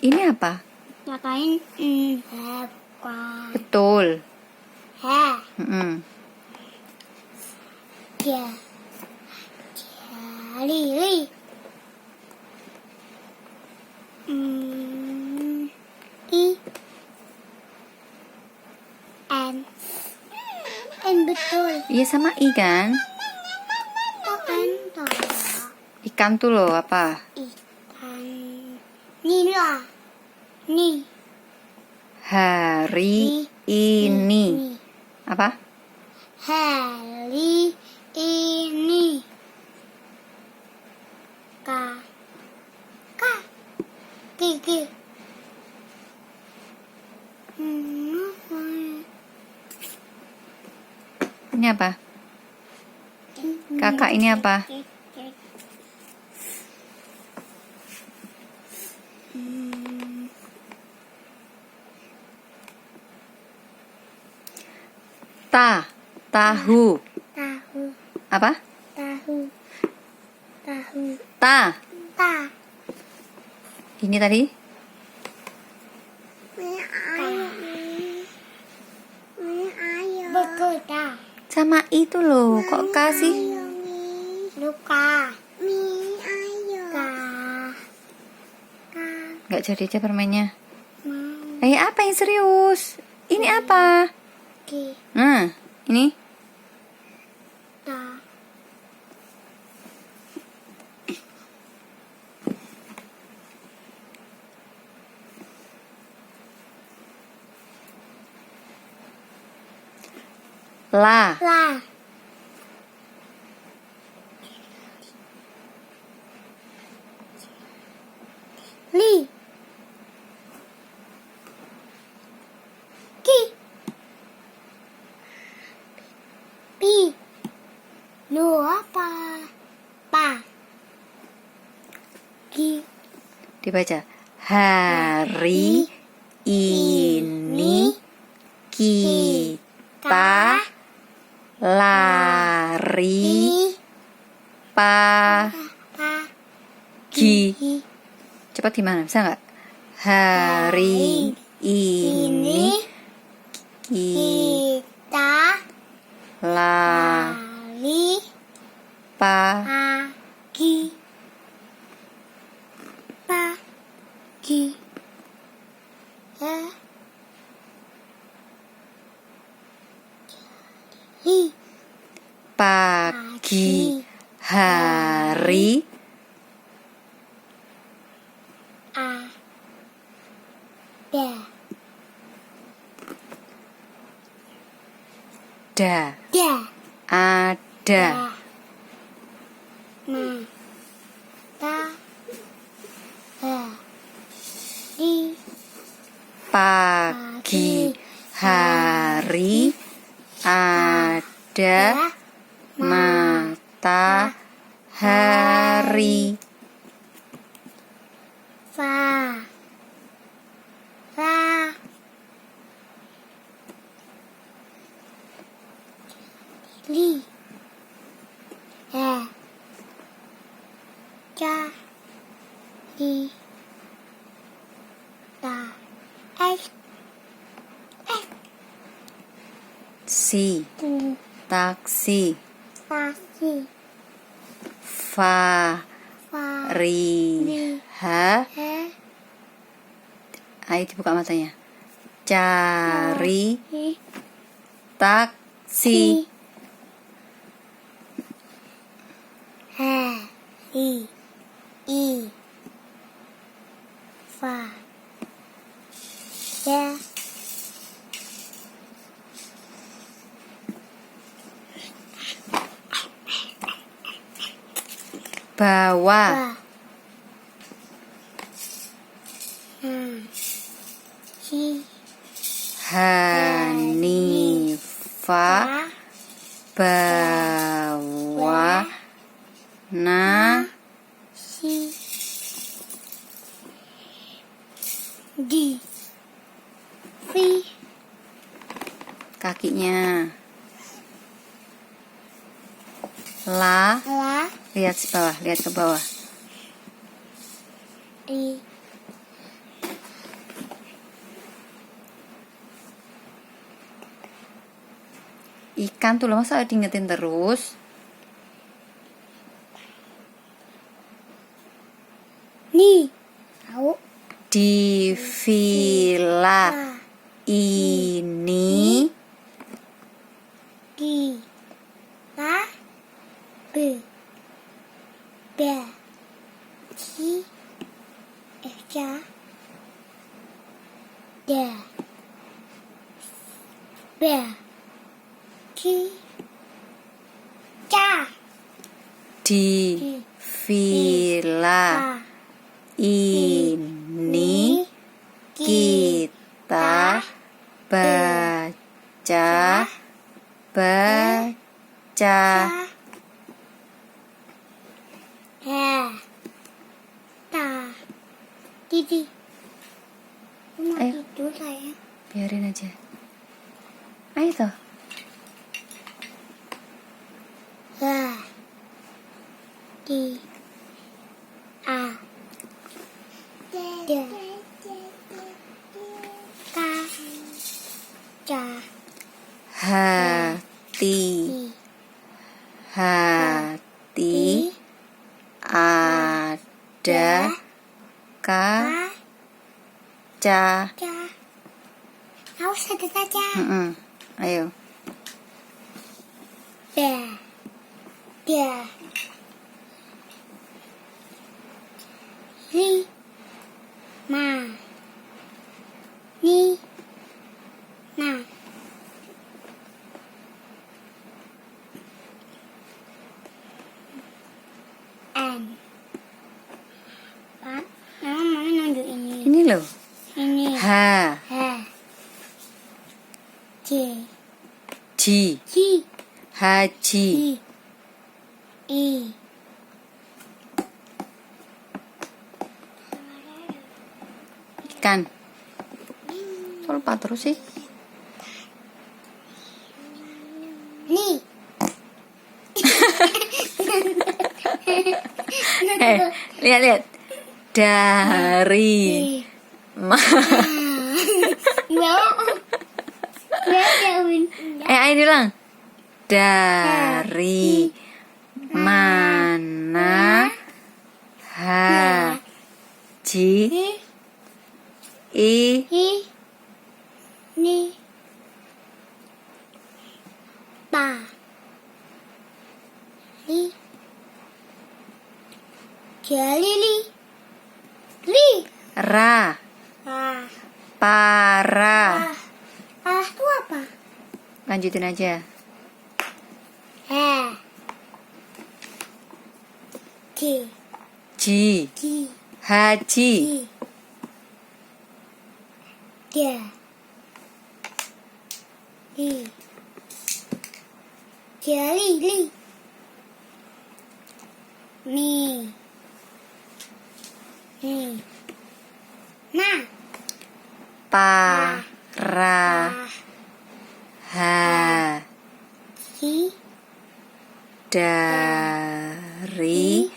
Ini apa? Ngapain? Betul. Ha. Ja. Jali. I. N betul. Iya sama I kan? N toh. Ikan tuh loh apa? Ikan. Ni lah. Ni. Hari ini. Apa? Hari ini. Ka. Gigi. Ini apa? Kakak ini apa? Tahu. Tahu. Apa? Tahu. Ta. Ta. Ini tadi? Betul ta. Sama itu loh. Kok kasih? Luka. Ka. Nggak jadi aja permainnya. Apa yang serius? Ini apa? Ki. Nah, ini Ta. la. La. Li. Ki. Pi. Lu apa? Pa. Ki. Dibaca. Hari ini kita lari pagi. Cepat gimana? Bisa nggak? Hari ini kita lari pagi. Pagi. pagi hari ada pagi hari ada matahari. Li. Ca. Di. Ta. Si. Taksi. Taksi. Fariha. Ayo dibuka matanya. Cari taksi. Hari. I. Fa. Ya. Bawa. Hanifah bawa nasi. Di. Fi. Kakinya. La. Lihat ke bawah, lihat ke bawah. I. Ikan tuh loh, masa diingetin terus? Ni. Tahu. Di villa ini Kita berbagi di villa ini kita baca Didi. Mau Ayo. tidur sayang. biarin aja. Ayo toh. Di hati ada kaca. Harus ada saja. Ayo. Mama nunjuk ini. Ini loh. Ini. Haji. Ikan. Kok lupa terus sih? Nih. Lihat. Dari ayo bilang. Dari mana Haji ini para. itu apa? Lanjutin aja. Haji. Para haji dari